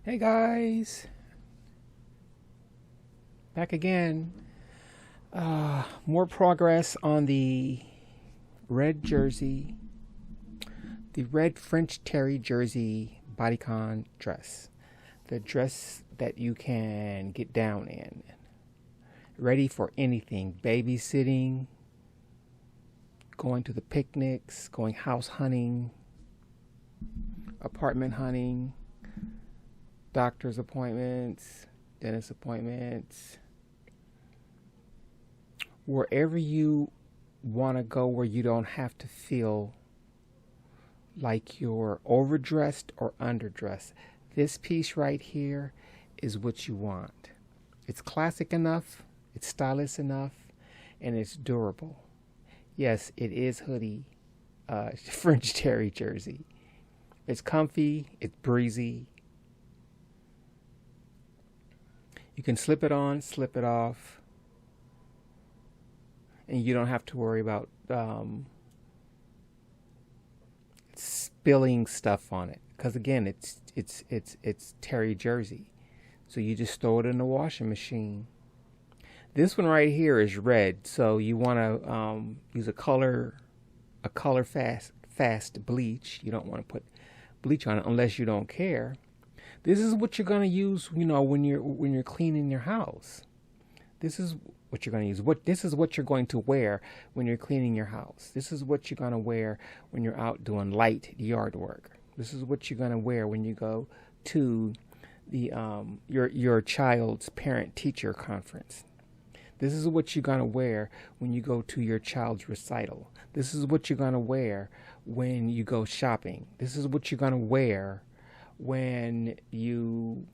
Hey guys, back again. More progress on the red jersey, the red French terry jersey bodycon dress. The dress that you can get down in. Ready for anything. Babysitting, going to the picnics, going house hunting, apartment hunting, doctor's appointments, dentist appointments, wherever you want to go where you don't have to feel like you're overdressed or underdressed. This piece right here is what you want. It's classic enough, it's stylish enough, and it's durable. Yes, it is hoodie, French terry jersey. It's comfy, it's breezy. You can slip it on, slip it off, and you don't have to worry about spilling stuff on it. Because again, it's terry jersey, so you just throw it in the washing machine. This one right here is red, so you want to use a color fast bleach. You don't want to put bleach on it unless you don't care. This is what you're going to use, when you're cleaning your house. This is what you're going to use. This is what you're going to wear when you're cleaning your house. This is what you're going to wear when you're out doing light yard work. This is what you're going to wear when you go to the your child's parent-teacher conference. This is what you're going to wear when you go to your child's recital. This is what you're going to wear when you go shopping. This is what you're going to wear when you,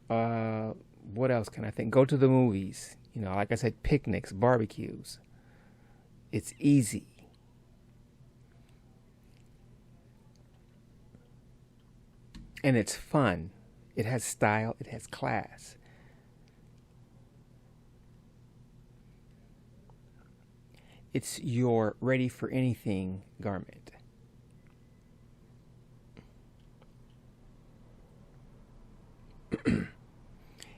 what else can I think? Go to the movies. Like I said, picnics, barbecues. It's easy. And it's fun. It has style. It has class. It's your ready for anything garment.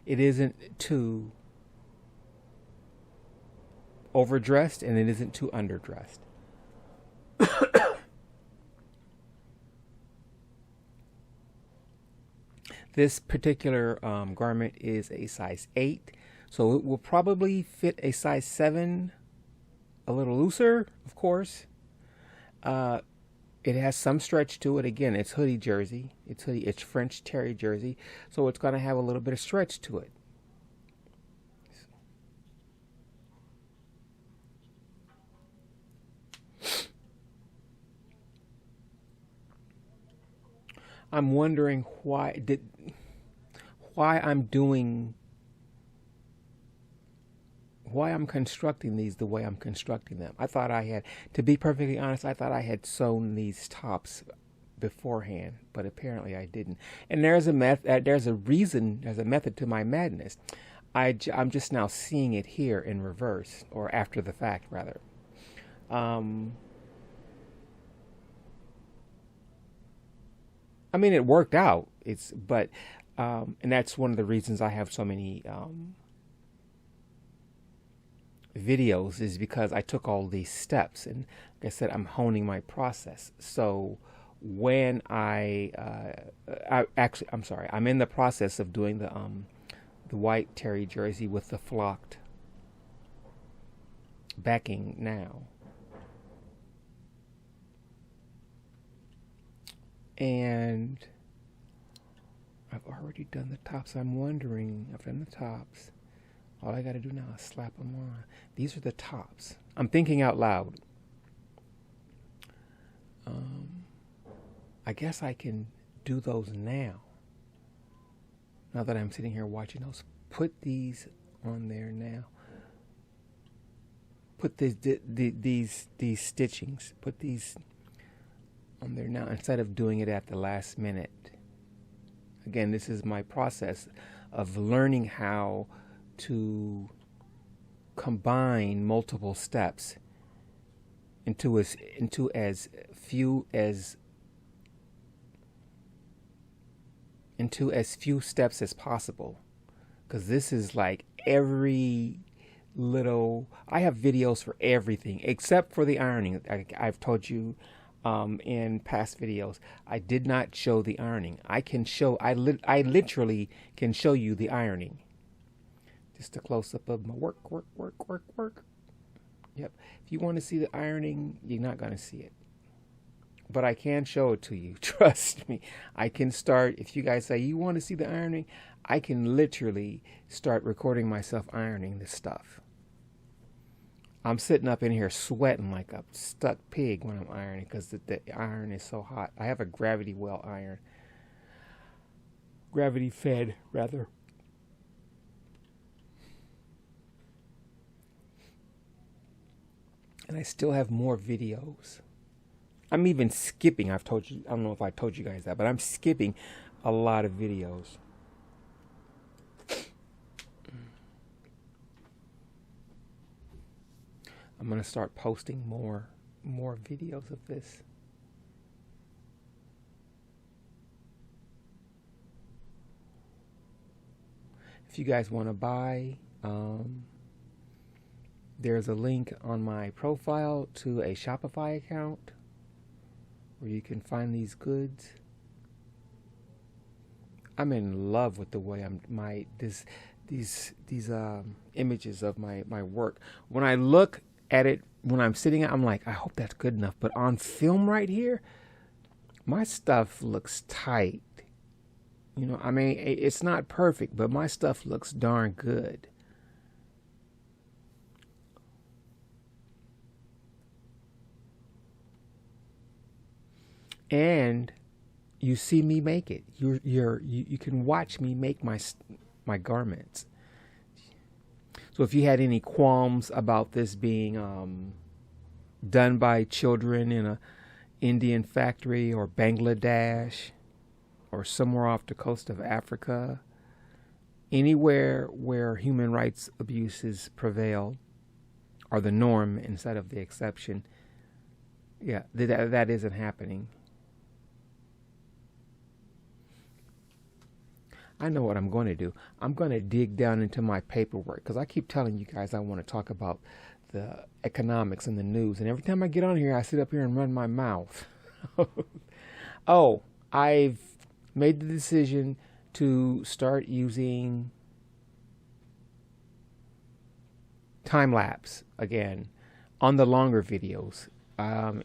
It isn't too overdressed and it isn't too underdressed. This particular garment is a size 8, so it will probably fit a size 7 a little looser, of course. It has some stretch to it. Again, it's hoodie jersey. It's French terry jersey, so it's going to have a little bit of stretch to it. I'm wondering why I'm constructing these the way I'm constructing them. To be perfectly honest, I thought I had sewn these tops beforehand, but apparently I didn't. And there's a method to my madness. I'm just now seeing it here in reverse, or after the fact, rather. I mean, it worked out. And that's one of the reasons I have so many videos, is because I took all these steps, and like I said, I'm honing my process. So when I'm in the process of doing the white terry jersey with the flocked backing now. And I've already done the tops. I've done the tops. All I got to do now is slap them on. These are the tops. I'm thinking out loud. I guess I can do those now. Now that I'm sitting here watching those. Put these on there now. Put these stitchings. Put these on there now instead of doing it at the last minute. Again, this is my process of learning how to combine multiple steps into as few as into as few steps as possible, because this is like every little. I have videos for everything except for the ironing. I've told you in past videos, I did not show the ironing. I literally can show you the ironing. Just a close up of my work. Yep. If you want to see the ironing, you're not going to see it. But I can show it to you. Trust me. I can start, if you guys say you want to see the ironing, I can literally start recording myself ironing this stuff. I'm sitting up in here sweating like a stuck pig when I'm ironing because the iron is so hot. I have a gravity well iron. Gravity fed, rather. And I still have more videos. I'm even skipping. I don't know if I told you guys that, but I'm skipping a lot of videos. I'm going to start posting more videos of this. If you guys want to buy, there's a link on my profile to a Shopify account where you can find these goods. I'm in love with the way these images of my work. When I look at it when I'm sitting, I'm like, I hope that's good enough. But on film right here, my stuff looks tight. You know, I mean, it's not perfect, but my stuff looks darn good. And you see me make it. You can watch me make my garments. So if you had any qualms about this being done by children in a Indian factory or Bangladesh or somewhere off the coast of Africa, anywhere where human rights abuses prevail, are the norm instead of the exception, yeah, that isn't happening. I know what I'm going to do. I'm going to dig down into my paperwork because I keep telling you guys I want to talk about the economics and the news. And every time I get on here, I sit up here and run my mouth. Oh, I've made the decision to start using time lapse again on the longer videos.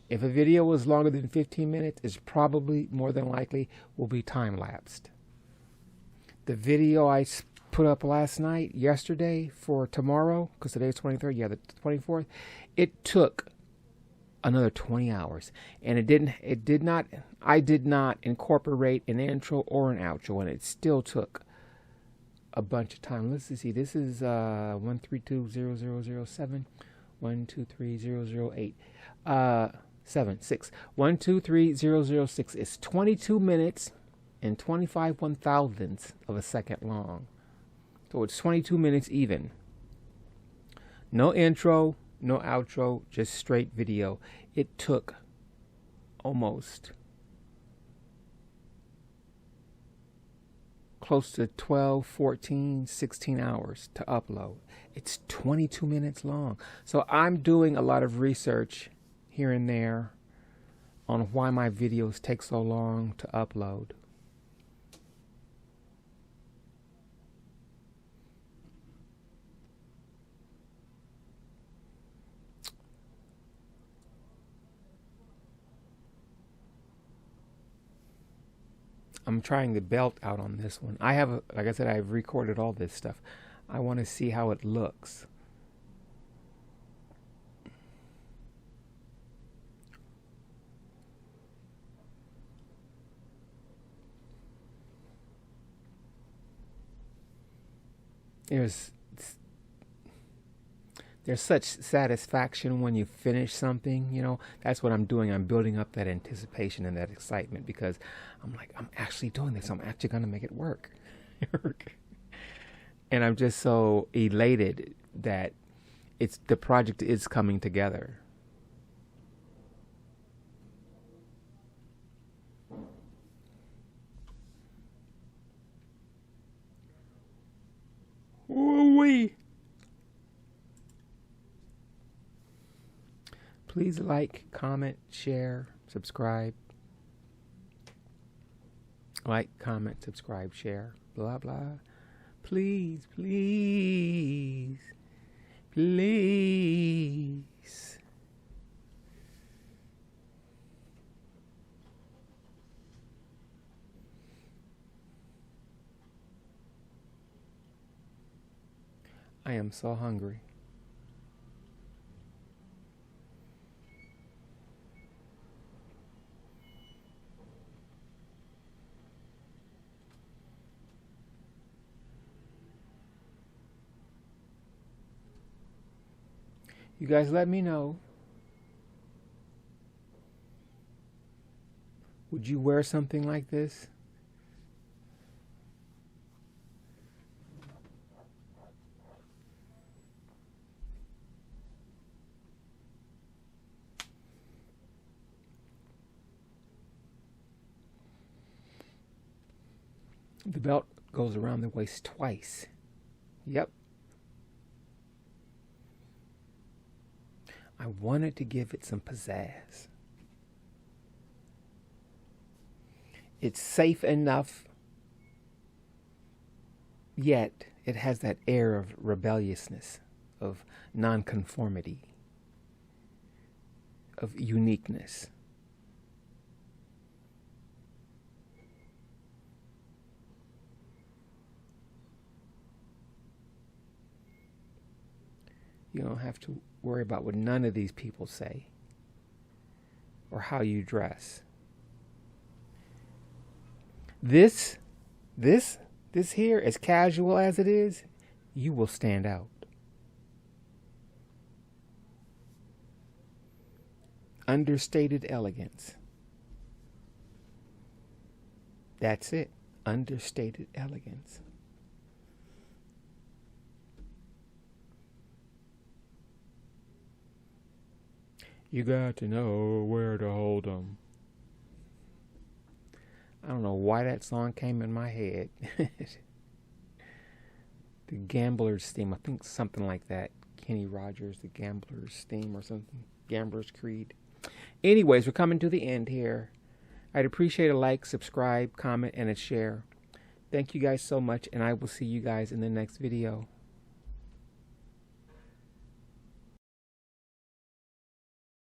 If a video is longer than 15 minutes, it's probably more than likely will be time lapsed. The video I put up yesterday for tomorrow, because today's 23rd, yeah, the 24th, it took another 20 hours. And I did not incorporate an intro or an outro, and it still took a bunch of time. Let's see, this is 1320007, 1230008, 76, 1230006. It's 22 minutes and 25 1/1000ths of a second long. So it's 22 minutes even. No intro, no outro, just straight video. It took almost close to 12, 14, 16 hours to upload. It's 22 minutes long. So I'm doing a lot of research here and there on why my videos take so long to upload. I'm trying the belt out on this one. Like I said, I've recorded all this stuff. I want to see how it looks. There's such satisfaction when you finish something, you know. That's what I'm doing. I'm building up that anticipation and that excitement because I'm like, I'm actually doing this. I'm actually going to make it work. And I'm just so elated that the project is coming together. we? Please like, comment, share, subscribe. Like, comment, subscribe, share, blah, blah. Please, please, please. I am so hungry. You guys let me know. Would you wear something like this? The belt goes around the waist twice. Yep. I wanted to give it some pizzazz. It's safe enough, yet it has that air of rebelliousness, of nonconformity, of uniqueness. You don't have to worry about what none of these people say or how you dress. This here, as casual as it is, you will stand out. Understated elegance. That's it. Understated elegance. You got to know where to hold 'em. I don't know why that song came in my head. The Gambler's Theme. I think something like that. Kenny Rogers, The Gambler's Theme or something. Gambler's Creed. Anyways, we're coming to the end here. I'd appreciate a like, subscribe, comment, and a share. Thank you guys so much, and I will see you guys in the next video.